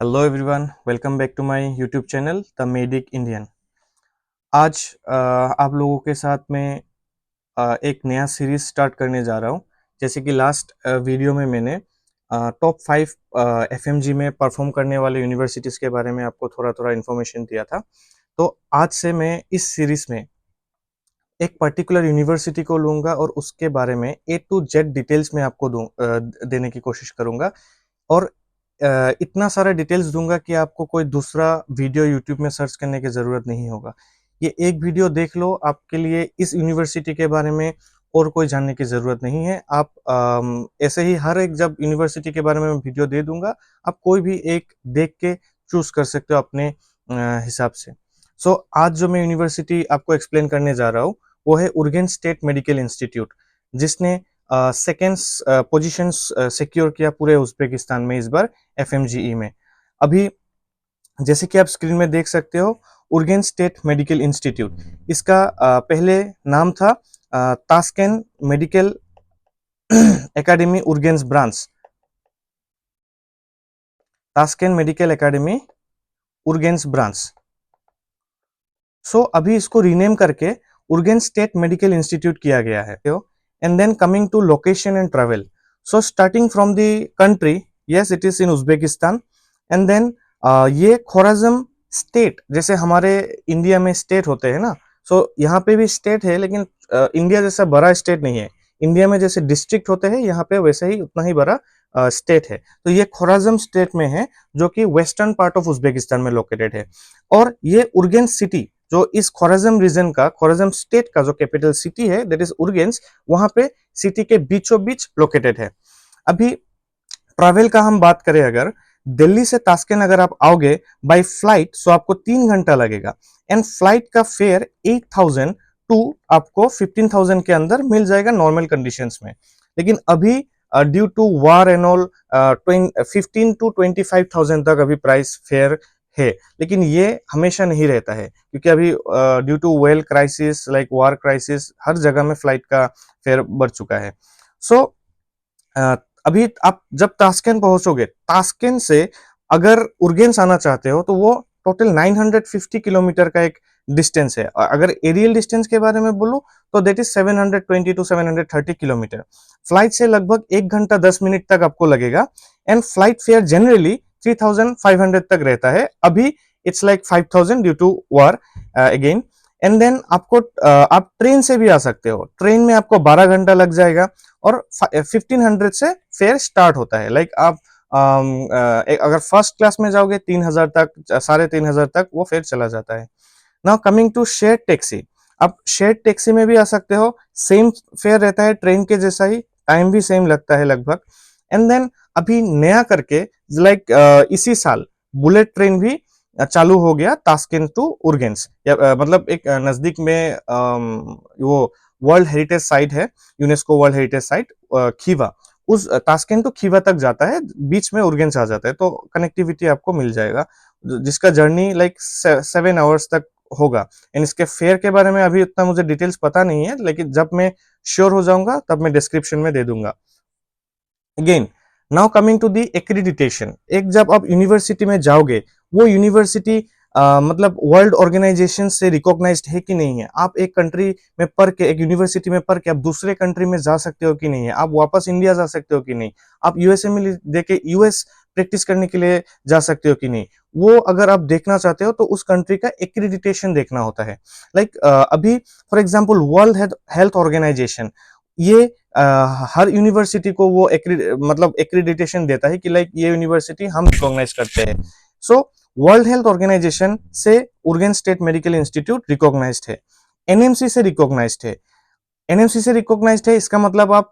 Hello everyone, welcome back to my YouTube channel the medic Indian. आज आप लोगों के साथ में एक नया सीरीज स्टार्ट करने जा रहा हूँ। जैसे कि लास्ट वीडियो में मैंने टॉप 5 एफएमजी में परफॉर्म करने वाले यूनिवर्सिटीज़ के बारे में आपको थोड़ा थोड़ा इन्फॉर्मेशन दिया था। तो आज से मैं इस सीरीज में एक पर्टिकुलर यूनिवर्सिटी को लूँगा और उसके बारे में ए टू जेड डिटेल्स में आपको देने की कोशिश करूँगा। और इतना सारा डिटेल्स दूंगा कि आपको कोई दूसरा वीडियो यूट्यूब में सर्च करने की ज़रूरत नहीं होगा। ये एक वीडियो देख लो, आपके लिए इस यूनिवर्सिटी के बारे में और कोई जानने की ज़रूरत नहीं है। आप ऐसे ही हर एक जब यूनिवर्सिटी के बारे में मैं वीडियो दे दूंगा, आप कोई भी एक देख के चूज कर सकते हो अपने हिसाब से। सो आज जो मैं यूनिवर्सिटी आपको एक्सप्लेन करने जा रहा हूँ वो है उर्गेन स्टेट मेडिकल इंस्टीट्यूट, जिसने सेकेंड पोजीशन सिक्योर किया पूरे उज्बेकिस्तान में इस बार एफएमजीई में। अभी जैसे कि आप स्क्रीन में देख सकते हो, उर्गेन स्टेट मेडिकल इंस्टीट्यूट, इसका पहले नाम था Tashkent medical academy Urgench branch, Tashkent medical academy Urgench branch. So अभी इसको रीनेम करके उर्गेन स्टेट मेडिकल इंस्टीट्यूट किया गया है। And then coming to location and travel, so starting from the country, yes it is in Uzbekistan. And then ये Khorezm state, जैसे हमारे India में स्टेट होते हैं ना, सो यहाँ पे भी स्टेट है, लेकिन इंडिया जैसा बड़ा स्टेट नहीं है। इंडिया में जैसे डिस्ट्रिक्ट होते हैं, यहाँ पे वैसे ही उतना ही बड़ा स्टेट है। तो ये खोराजम स्टेट में है, जो कि वेस्टर्न पार्ट ऑफ उज्बेकिस्तान में लोकेटेड है। और ये उर्गेन सिटी, जो इस खोराजम रीजन का, खोराजम स्टेट का जो कैपिटल सिटी है दैट इज उर्गेन्स, वहां पे सिटी के बीचों बीच लोकेटेड है। अभी ट्रैवल का हम बात करें, अगर दिल्ली से तास्केन अगर आप आओगे बाय फ्लाइट, सो आपको 3 घंटा लगेगा। एंड फ्लाइट का फेयर 8,000 टू आपको 15,000 के अंदर मिल जाएगा नॉर्मल कंडीशंस में। लेकिन अभी due to war and all 15 to 25,000 तक अभी प्राइस फेयर है। लेकिन ये हमेशा नहीं रहता है, क्योंकि अभी due to well crisis, like war crisis, हर जगह में फ्लाइट का फेयर बढ़ चुका है। सो अभी आप जब तास्केन पहुंचोगे, तास्केन से अगर उर्गेन्स आना चाहते हो, तो वो टोटल 950 किलोमीटर का एक डिस्टेंस है। अगर एरियल डिस्टेंस के बारे में बोलूं तो that is 720 to 730 kilometre. Flight से लगभग 1 घंटा 10 मिनट तक आपको लगेगा। एंड फ्लाइट फेयर जनरली 3,500 तक रहता है। अभी it's like 5,000 due to war again. And then आपको आप ट्रेन से भी आ सकते हो। ट्रेन में आपको 12 घंटा लग जाएगा और 1500 से फेयर स्टार्ट होता है। लाइक आप अगर फर्स्ट क्लास में जाओगे 3,000 तक, 3,500 तक वो फेयर चला जाता है। Now coming to share taxi, आप शेयर टैक्सी में भी आ सकते हो। सेम फेयर रहता है ट्रेन के जैसा ही, टाइम भी सेम लगता है लगभग। एंड देन अभी नया करके लाइक इसी साल बुलेट ट्रेन भी चालू हो गया तास्केन टू उर्गेन्स, मतलब एक नजदीक में वो वर्ल्ड हेरिटेज साइट है, UNESCO world heritage site Khiva, उस तास्केन टू खीवा तक जाता है, बीच में उर्गेन्स आ जाता है, तो कनेक्टिविटी आपको मिल जाएगा, जिसका जर्नी लाइक 7 आवर्स तक होगा। एंड इसके फेयर के बारे में अभी उतना मुझे डिटेल्स पता नहीं है, लेकिन जब मैं श्योर हो जाऊंगा तब मैं डिस्क्रिप्शन में दे दूंगा। Again now coming to the accreditation, एक जब आप यूनिवर्सिटी में जाओगे, वो यूनिवर्सिटी मतलब वर्ल्ड ऑर्गेनाइजेशन से रिकॉग्नाइज्ड है कि नहीं है। आप एक कंट्री में पढ़ के, एक यूनिवर्सिटी में पढ़ के आप दूसरे कंट्री में जा सकते हो कि नहीं है, आप वापस इंडिया जा सकते हो कि नहीं, आप यूएसए में देके यूएस प्रैक्टिस करने के लिए जा सकते हो कि नहीं, वो अगर आप देखना चाहते हो तो उस कंट्री का एक्रीडिटेशन देखना होता है। लाइक अभी for example World Health Organization, ये हर यूनिवर्सिटी को वो मतलब एक्रीडिटेशन देता है कि लाइक ये यूनिवर्सिटी हम रिकॉग्नाइज करते हैं। सो वर्ल्ड हेल्थ ऑर्गेनाइजेशन से Urgench state medical institute recognised है, एनएमसी से रिकॉग्नाइज्ड है। एनएमसी से रिकॉग्नाइज्ड है, इसका मतलब आप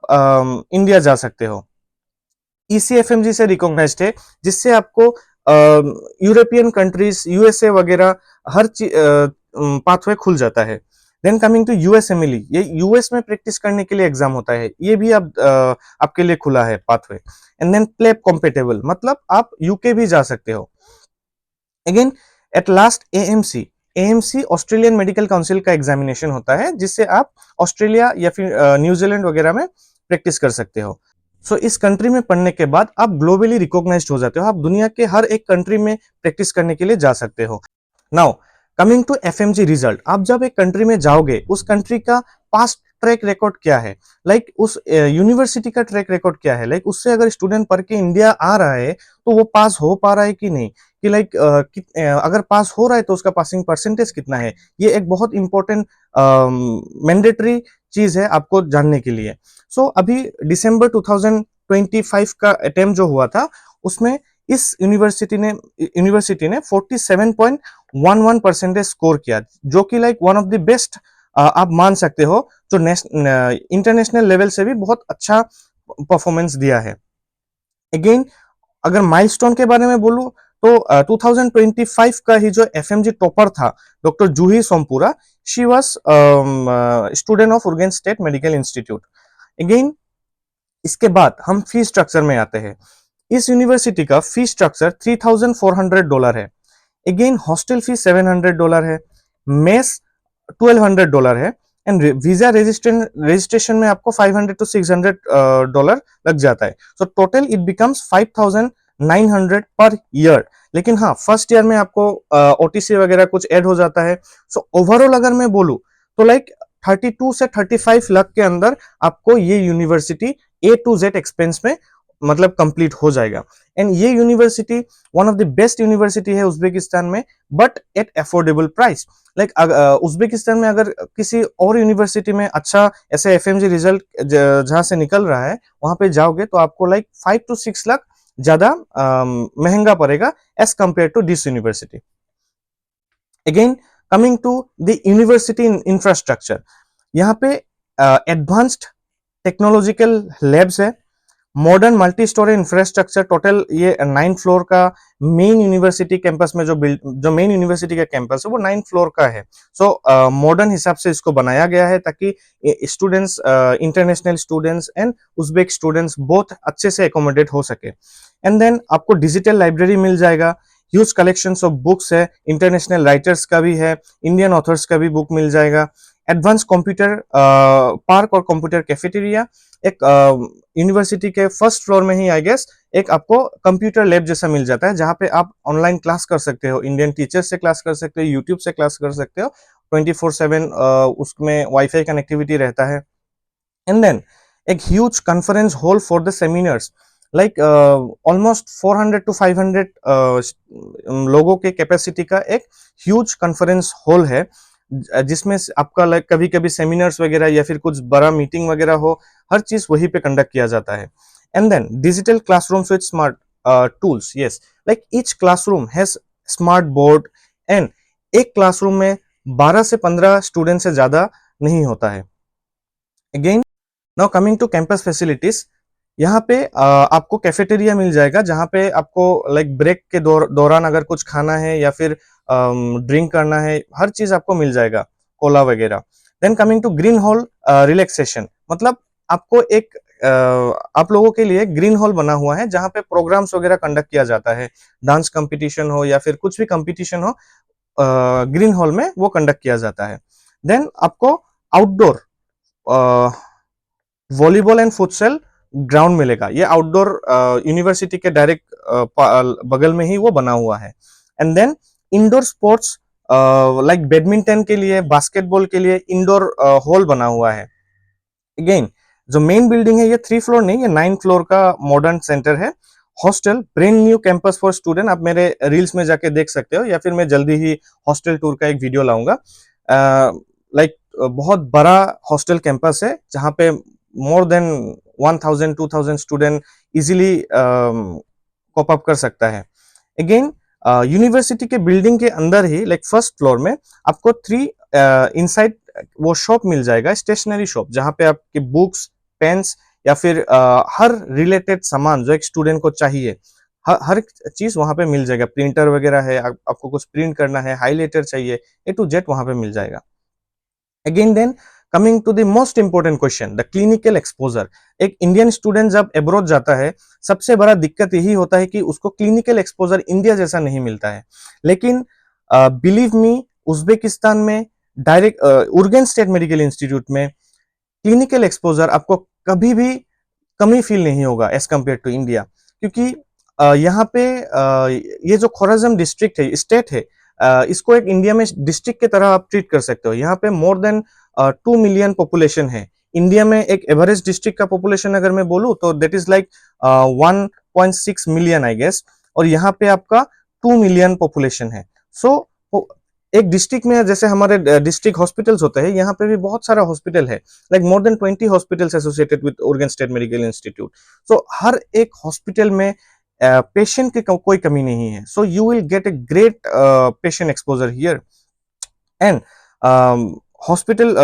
इंडिया जा सकते हो। ईसीएफएमजी से रिकॉग्नाइज्ड है, जिससे आपको यूरोपियन कंट्रीज, यूएसए वगैरह हर पाथवे खुल जाता है। देन कमिंग टू यूएसएमएलई, ये यूएस में प्रैक्टिस करने के लिए एग्जाम होता है, ये भी आप आपके लिए खुला है pathway. And then PLAB compatible, मतलब आप यूके भी जा सकते हो। Again at last AMC, AMC Australian Medical Council का एग्जामिनेशन होता है, जिससे आप ऑस्ट्रेलिया या फिर न्यूजीलैंड वगैरह में प्रैक्टिस कर सकते हो। सो इस कंट्री में पढ़ने के बाद आप ग्लोबली रिकॉग्नाइज्ड हो जाते हो, आप दुनिया के हर एक कंट्री में प्रैक्टिस करने के लिए जा सकते हो। Now coming to FMG result, आप जब एक कंट्री में जाओगे उस कंट्री का पास्ट ट्रैक रिकॉर्ड क्या है, उस यूनिवर्सिटी का ट्रैक रिकॉर्ड क्या है, उससे अगर स्टूडेंट पढ़ के इंडिया आ रहा है तो वो पास हो पा रहा है कि नहीं, कि अगर पास हो रहा है तो उसका पासिंग परसेंटेज कितना है। ये एक बहुत इंपॉर्टेंट मैंडेटरी चीज है आपको जानने के लिए। सो अभी दिसंबर 2025 का अटेम्प्ट जो हुआ था उसमें इस यूनिवर्सिटी ने 47.11 परसेंटेज स्कोर किया, जो कि वन ऑफ द बेस्ट आप मान सकते हो, जो इंटरनेशनल लेवल से भी बहुत अच्छा परफॉर्मेंस दिया है। अगेन अगर माइलस्टोन के बारे में बोलूं तो 2025 का ही जो एफएमजी टॉपर था doctor Juhi Sompura, she was student of Urgen state medical institute. Again इसके बाद हम फी स्ट्रक्चर में आते हैं। इस यूनिवर्सिटी का फी स्ट्रक्चर $3,400 है। अगेन हॉस्टल फी $700 है, मेस $1,200 है, एंड वीजा रजिस्ट्रेशन में आपको $500 to $600 लग जाता है। So total it becomes 5,900 per year. लेकिन हाँ, फर्स्ट ईयर में आपको ओटीसी वगैरह कुछ ऐड हो जाता है। सो ओवरऑल अगर मैं बोलूं तो 32 से 35 लाख के अंदर आपको ये university A to Z expense में मतलब कंप्लीट हो जाएगा। एंड ये university one of the best university है उज्बेकिस्तान में, but at affordable price. Uzbekistan में अगर किसी और यूनिवर्सिटी में अच्छा ऐसे एफएमजी रिजल्ट जहां से निकल रहा है वहां पे जाओगे तो आपको 5 to 6 लाख ज्यादा महंगा पड़ेगा as compare to this university. Again coming to the university infrastructure, यहाँ पे एडवांस्ड टेक्नोलॉजिकल लैब्स है, modern multi storey infrastructure. Total ये 9 फ्लोर का मेन यूनिवर्सिटी कैंपस में जो मेन यूनिवर्सिटी का कैंपस है वो 9 फ्लोर का है। सो मॉडर्न हिसाब से इसको बनाया गया है ताकि students, international students and Uzbek students बहुत अच्छे से एकोमोडेट हो सके। एंड देन आपको डिजिटल लाइब्रेरी मिल जाएगा, ह्यूज कलेक्शन ऑफ बुक्स है, इंटरनेशनल राइटर्स का भी है, इंडियन ऑथर्स का भी बुक मिल जाएगा। एडवांस कंप्यूटर पार्क और कंप्यूटर कैफेटेरिया, एक यूनिवर्सिटी के फर्स्ट फ्लोर में ही आई गेस एक आपको कंप्यूटर लैब जैसा मिल जाता है, जहां पे आप ऑनलाइन क्लास कर सकते हो, इंडियन टीचर्स से क्लास कर सकते हो, यूट्यूब से क्लास कर सकते हो, 24/7 उसमें वाईफाई कनेक्टिविटी रहता है। एंड देन एक huge conference hall for the seminars, almost 400 to 500 लोगों के कैपेसिटी का एक ह्यूज कॉन्फ्रेंस हॉल है, जिसमें आपका कभी कभी सेमिनार्स वगैरह या फिर कुछ बड़ा मीटिंग वगैरह हो, हर चीज वहीं पे कंडक्ट किया जाता है। And then digital classrooms with smart tools, yes, each classroom has smart board, and एक क्लासरूम में 12 से 15 स्टूडेंट से ज्यादा नहीं होता है। Again now coming to campus facilities, यहाँ पे आपको कैफेटेरिया मिल जाएगा, जहाँ पे आपको ब्रेक के दौरान अगर कुछ खाना है या फिर ड्रिंक करना है, हर चीज आपको मिल जाएगा, कोला वगैरह। Then coming to green hall relaxation, मतलब आपको एक आप लोगों के लिए ग्रीन हॉल बना हुआ है जहाँ पे प्रोग्राम्स वगैरह कंडक्ट किया जाता है, डांस कंपटीशन हो या फिर कुछ भी कंपटीशन हो, ग्रीन हॉल में वो कंडक्ट किया जाता है। देन आपको outdoor volleyball and futsal ground मिलेगा, ये आउटडोर यूनिवर्सिटी के डायरेक्ट बगल में ही वो बना हुआ है। And then indoor sports badminton के लिए, बास्केटबॉल के लिए इंडोर हॉल बना हुआ है। अगेन जो मेन बिल्डिंग है ये 3 फ्लोर नहीं, ये 9 फ्लोर का मॉडर्न सेंटर है। Hostel brand new campus for student, आप मेरे रील्स में जाके देख सकते हो, या फिर मैं जल्दी ही हॉस्टल टूर का एक वीडियो लाऊंगा। बहुत बड़ा हॉस्टल कैंपस है जहाँ पे more than 1,000-2,000 student easily cope up कर सकता है। अगेन यूनिवर्सिटी के बिल्डिंग के अंदर ही फर्स्ट फ्लोर में आपको 3 इनसाइड वो शॉप मिल जाएगा, स्टेशनरी शॉप, जहाँ पे आपके बुक्स, पेन्स या फिर हर रिलेटेड सामान जो एक स्टूडेंट को चाहिए, हर चीज वहां पे मिल जाएगा। प्रिंटर वगैरह है, आपको कुछ प्रिंट करना है, हाईलाइटर चाहिए, A to Z वहां पे मिल जाएगा। Again then coming to the most important question, the clinical exposure. एक इंडियन स्टूडेंट जब अब्रॉड जाता है, सबसे बड़ा दिक्कत यही होता है कि उसको क्लिनिकल एक्सपोजर इंडिया जैसा नहीं मिलता है। लेकिन बिलीव मी, उज्बेकिस्तान में direct Urgen state medical institute में क्लिनिकल एक्सपोजर आपको कभी भी कमी फील नहीं होगा एज कम्पेयर टू इंडिया, क्योंकि यहाँ पे ये जो खोराजम डिस्ट्रिक्ट है, स्टेट है, इसको एक इंडिया में डिस्ट्रिक्ट की तरह आप ट्रीट कर सकते हो। यहाँ पे मोर देन 2 मिलियन पॉपुलेशन है। इंडिया में एक एवरेज डिस्ट्रिक्ट का पॉपुलेशन अगर मैं बोलूँ तो that is like 1.6 million I guess, और यहाँ पे आपका 2 मिलियन पॉपुलेशन है। सो एक डिस्ट्रिक्ट में जैसे हमारे डिस्ट्रिक्ट हॉस्पिटल्स होते हैं, यहाँ पे भी बहुत सारा हॉस्पिटल है, like more than 20 hospitals associated with Oregon state medical institute. So हर एक हॉस्पिटल में पेशेंट की कोई कमी नहीं है। So you will get a great patient exposure here and hospital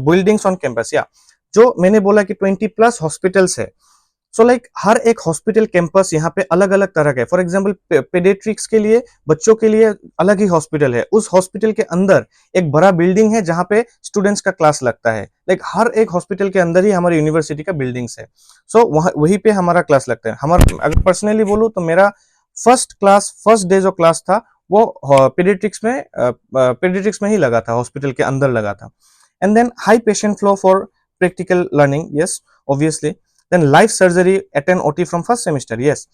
buildings on campus, या जो मैंने बोला कि 20+ हॉस्पिटल्स है। सो लाइक हर एक हॉस्पिटल कैंपस यहाँ पे अलग अलग तरह का है। फॉर एग्जाम्पल पेडियाट्रिक्स के लिए, बच्चों के लिए अलग ही हॉस्पिटल है। उस हॉस्पिटल के अंदर एक बड़ा बिल्डिंग है जहाँ पे स्टूडेंट्स का क्लास लगता है। लाइक हर एक हॉस्पिटल के अंदर ही हमारी यूनिवर्सिटी का बिल्डिंग्स है। सो वहीं पे हमारा क्लास लगता है। हमारा अगर पर्सनली बोलूँ तो मेरा फर्स्ट डे जो क्लास था वो पेडियाट्रिक्स में ही लगा था, हॉस्पिटल के अंदर लगा था। And then high patient flow for practical learning, yes obviously. Then life surgery attend OT from first semester, yes.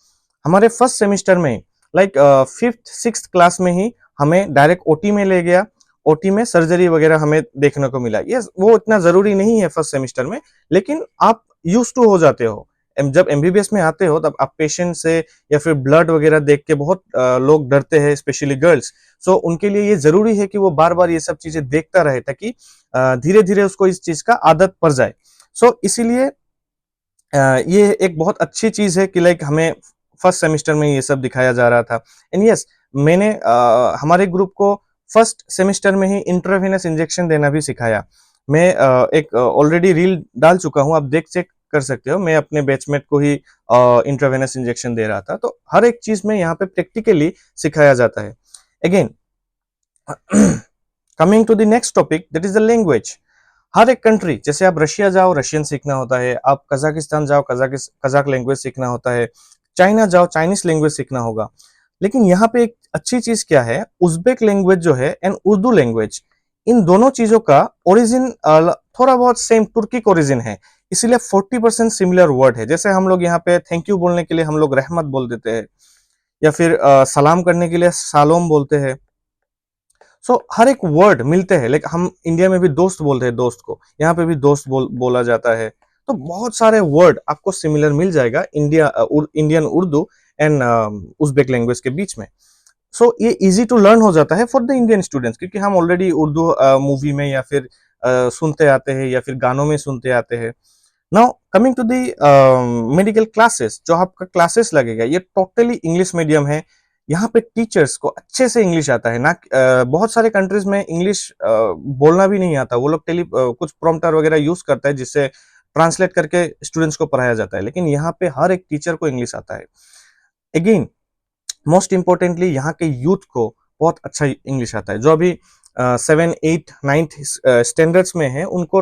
हमारे फर्स्ट सेमेस्टर में लाइक 5th-6th क्लास में ही हमें डायरेक्ट ओटी में ले गया। ओटी में सर्जरी वगैरह हमें देखने को मिला। यस, वो इतना जरूरी नहीं है फर्स्ट सेमेस्टर में, लेकिन आप यूज टू हो जाते हो। जब एमबीबीएस में आते हो तब आप पेशेंट से या फिर ब्लड वगैरह देख के बहुत लोग डरते हैं, स्पेशली गर्ल्स। सो उनके लिए ये जरूरी है कि वो बार बार ये सब चीजें देखता रहे, ताकि धीरे धीरे उसको इस चीज का आदत पड़ जाए। सो इसीलिए ये एक बहुत अच्छी चीज है कि लाइक हमें फर्स्ट सेमेस्टर में ये सब दिखाया जा रहा था। एंड यस, मैंने हमारे ग्रुप को फर्स्ट सेमेस्टर में ही इंट्रावेनस इंजेक्शन देना भी सिखाया। मैं एक ऑलरेडी रील डाल चुका हूँ, आप चेक कर सकते हो। मैं अपने बैचमेट को ही इंट्रावेनस इंजेक्शन दे रहा था। तो हर एक चीज में यहाँ पे प्रैक्टिकली सिखाया जाता है। Again coming to the next topic, that is the language. हर एक कंट्री, जैसे आप रशिया जाओ रशियन सीखना होता है, आप कजाकिस्तान जाओ कजाक लैंग्वेज सीखना होता है, चाइना जाओ चाइनीस लैंग्वेज सीखना होगा। लेकिन यहाँ पे एक अच्छी चीज क्या है, उज़्बेक लैंग्वेज जो है एंड उर्दू लैंग्वेज, इन दोनों चीजों का ओरिजिन थोड़ा बहुत सेम तुर्किक ओरिजिन है। इसीलिए 40% सिमिलर वर्ड है। जैसे हम लोग यहाँ पे थैंक यू बोलने के लिए हम लोग रहमत बोल देते हैं, या फिर सलाम करने के लिए सालोम बोलते हैं। सो हर एक वर्ड मिलते हैं। लाइक हम इंडिया में भी दोस्त बोलते हैं दोस्त को, यहाँ पे भी दोस्त बोला जाता है। तो बहुत सारे वर्ड आपको सिमिलर मिल जाएगा Indian Urdu and Uzbek language के बीच में। सो ये इजी टू लर्न हो जाता है फॉर द इंडियन स्टूडेंट्स, क्योंकि हम ऑलरेडी उर्दू मूवी में या फिर सुनते आते हैं या फिर गानों में सुनते आते हैं। Now coming to the medical classes, जो आपका क्लासेस लगेगा ये टोटली इंग्लिश मीडियम है। यहाँ पे टीचर्स को अच्छे से इंग्लिश आता है ना। बहुत सारे कंट्रीज में इंग्लिश बोलना भी नहीं आता, वो लोग कुछ प्रॉम्प्टर वगैरह यूज करता है जिससे ट्रांसलेट करके स्टूडेंट्स को पढ़ाया जाता है। लेकिन यहाँ पे हर एक टीचर को इंग्लिश आता है। अगेन मोस्ट इंपॉर्टेंटली यहाँ के यूथ को बहुत अच्छा इंग्लिश आता है। जो अभी 7, 8, 9th स्टैंडर्ड्स में है, उनको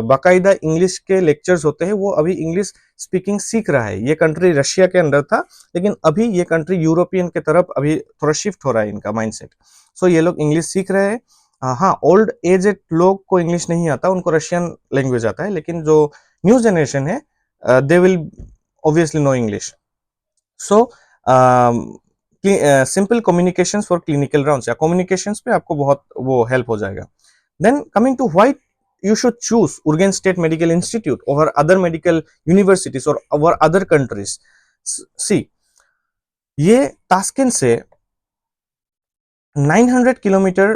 बाकायदा इंग्लिश के लेक्चर्स होते हैं। वो अभी इंग्लिश स्पीकिंग सीख रहा है। ये कंट्री रशिया के अंदर था, लेकिन अभी ये कंट्री यूरोपियन के तरफ अभी थोड़ा शिफ्ट हो रहा है इनका माइंडसेट। सो ये लोग इंग्लिश सीख रहे हैं। हाँ, ओल्ड एज लोग को इंग्लिश नहीं आता, उनको रशियन लैंग्वेज आता है। लेकिन जो न्यू जनरेशन है, they will obviously know English. So simple communications for clinical rounds, या कम्युनिकेशंस पे आपको बहुत वो हेल्प हो जाएगा। Then coming to why you should choose Urgen State Medical Institute over other medical universities or over other countries. See, ये तास्किन से 900 kilometre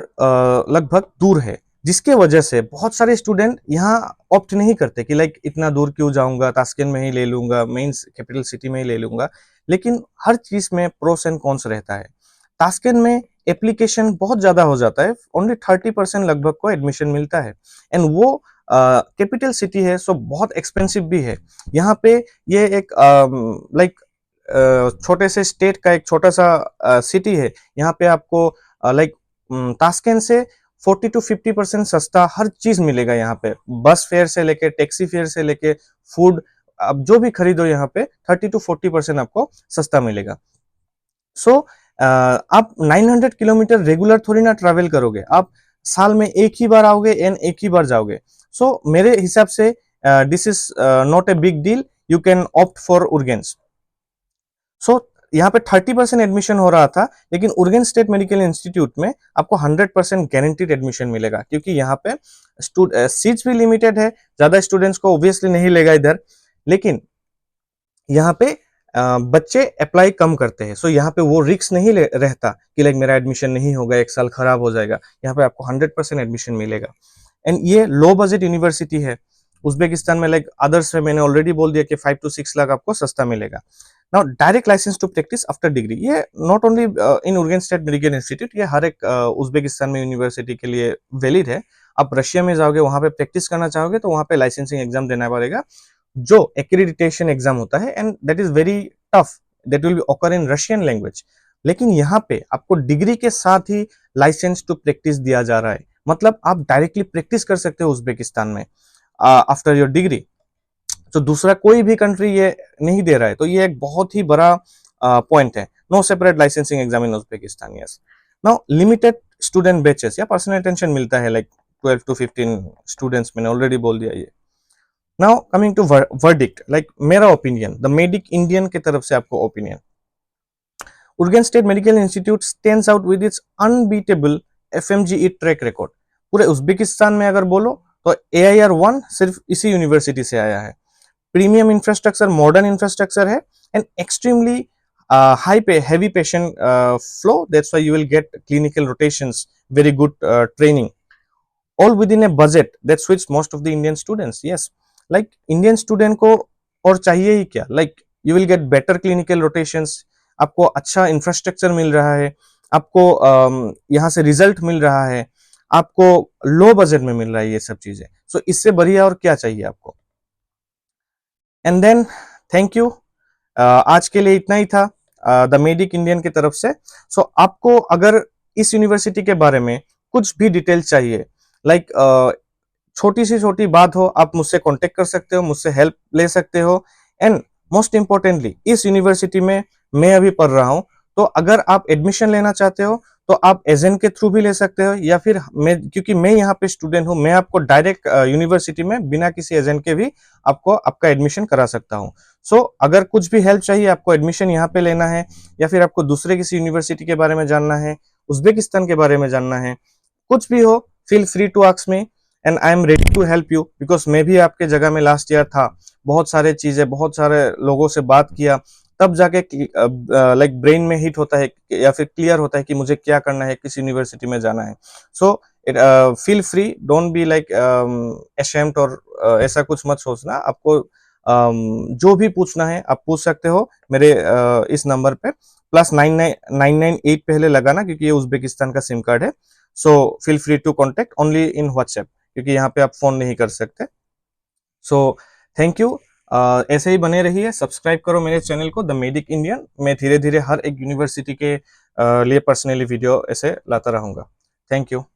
लगभग दूर है, जिसके वजह से बहुत सारे स्टूडेंट यहाँ ऑप्ट नहीं करते कि लाइक इतना दूर क्यों जाऊंगा, तास्किन में ही ले लूंगा, मेंस कैपिटल सिटी में ही ले लूंगा। लेकिन हर चीज में प्रोस एंड कॉन्स रहता है। तास्किन में एप्लीकेशन बहुत ज्यादा हो जाता है, ओनली 30% लगभग को एडमिशन मिलता है। एंड वो कैपिटल सिटी है, सो बहुत एक्सपेंसिव भी है। यहाँ पे ये एक लाइक छोटे से स्टेट का एक छोटा सा सिटी है। यहाँ पे आपको लाइक तास्केंट से 40-50% सस्ता हर चीज मिलेगा। यहाँ पे बस फेयर से लेके टैक्सी फेयर से लेके फूड, आप जो भी खरीदो यहाँ पे 30-40% आपको सस्ता मिलेगा। सो आप 900 किलोमीटर रेगुलर थोड़ी ना ट्रैवल करोगे, आप साल में एक ही बार आओगे एंड एक ही बार जाओगे। सो मेरे हिसाब से this is not a big deal. you can opt for Urgens. So यहाँ पे 30% एडमिशन हो रहा था, लेकिन उर्गेन स्टेट मेडिकल इंस्टीट्यूट में आपको 100% गारंटीड एडमिशन मिलेगा, क्योंकि यहाँ पे सीट्स भी लिमिटेड है, ज्यादा स्टूडेंट्स को ऑब्वियसली नहीं लेगा इधर, लेकिन यहाँ पे बच्चे अप्लाई कम करते हैं, सो यहाँ पे वो रिस्क नहीं रहता कि लाइक मेरा एडमिशन नहीं होगा, एक साल खराब हो जाएगा। यहाँ पे आपको 100% एडमिशन मिलेगा। एंड ये लो बजट यूनिवर्सिटी है उज्बेकिस्तान में, लाइक अदर्स में मैंने ऑलरेडी बोल दिया कि 5 to 6 लाख आपको सस्ता मिलेगा। Now direct license to practice after degree, ये not only in Urgench state medical institute, ये हर एक उज्बेकिस्तान में यूनिवर्सिटी के लिए वैलिड है। आप रशिया में जाओगे, वहां पे प्रैक्टिस करना चाहोगे तो वहां पे लाइसेंसिंग एग्जाम देना पड़ेगा, जो एक्रेडिटेशन एग्जाम होता है, and that is very tough, that will be occur in Russian language. लेकिन यहाँ पे आपको डिग्री के साथ ही लाइसेंस टू प्रैक्टिस दिया जा रहा है, मतलब आप डायरेक्टली प्रैक्टिस कर सकते हो उज्बेकिस्तान में आफ्टर योर डिग्री। तो दूसरा कोई भी कंट्री ये नहीं दे रहा है, तो ये एक बहुत ही बड़ा पॉइंट है। No separate licensing exam in Uzbekistan. Yes, now limited student batches या पर्सनल अटेंशन मिलता है, लाइक 12 to 15 स्टूडेंट्स, मैंने ऑलरेडी बोल दिया ये। Now coming to verdict, like मेरा ओपिनियन, द मेडिक इंडियन की तरफ से आपको opinion, Urgench state medical institute stands out with its unbeatable FMGE track record. पूरे उज्बेकिस्तान में अगर बोलो तो AIR1 सिर्फ इसी यूनिवर्सिटी से आया है। प्रीमियम इंफ्रास्ट्रक्चर, मॉडर्न इंफ्रास्ट्रक्चर है, and extremely heavy patient flow, that's why you will get clinical rotations, very good training, all within a budget that suits most of the Indian students. Yes, like Indian student को और चाहिए ही क्या, like you will get better clinical rotations, आपको अच्छा infrastructure मिल रहा है, आपको यहाँ से रिजल्ट मिल रहा है, आपको लो बजट में मिल रहा है, ये सब चीजें। सो इससे बढ़िया और क्या चाहिए आपको। एंड देन थैंक यू, आज के लिए इतना ही था द मेडिक इंडियन की तरफ से। सो आपको अगर इस यूनिवर्सिटी के बारे में कुछ भी डिटेल चाहिए, लाइक छोटी सी छोटी बात हो, आप मुझसे कांटेक्ट कर सकते हो, मुझसे हेल्प ले सकते हो। एंड मोस्ट इंपॉर्टेंटली इस यूनिवर्सिटी में मैं अभी पढ़ रहा हूं, तो अगर आप एडमिशन लेना चाहते हो तो आप एजेंट के थ्रू भी ले सकते हो, या फिर मैं, क्योंकि मैं यहाँ पे स्टूडेंट हूँ, मैं आपको डायरेक्ट यूनिवर्सिटी में बिना किसी एजेंट के भी आपको आपका एडमिशन करा सकता हूँ। सो अगर कुछ भी हेल्प चाहिए, आपको एडमिशन यहाँ पे लेना है, या फिर आपको दूसरे किसी यूनिवर्सिटी के बारे में जानना है, उज्बेकिस्तान के बारे में जानना है, कुछ भी हो, feel free to ask me and I am ready to help you, because मैं भी आपके जगह में लास्ट ईयर था, बहुत सारे चीजें, बहुत सारे लोगों से बात किया, तब जाके लाइक ब्रेन में हिट होता है या फिर क्लियर होता है कि मुझे क्या करना है, किस यूनिवर्सिटी में जाना है। So feel free, don't be like ashamed, और ऐसा कुछ मत सोचना। आपको जो भी पूछना है आप पूछ सकते हो मेरे इस नंबर पे, +99998 पहले लगाना, क्योंकि ये उज्बेकिस्तान का सिम कार्ड है। So feel free to contact only in WhatsApp, क्योंकि यहाँ पे आप फोन नहीं कर सकते। सो थैंक यू, ऐसे ही बने रहिए, सब्सक्राइब करो मेरे चैनल को द मेडिक इंडियन। मैं धीरे धीरे हर एक यूनिवर्सिटी के लिए पर्सनली वीडियो ऐसे लाता रहूंगा। Thank you.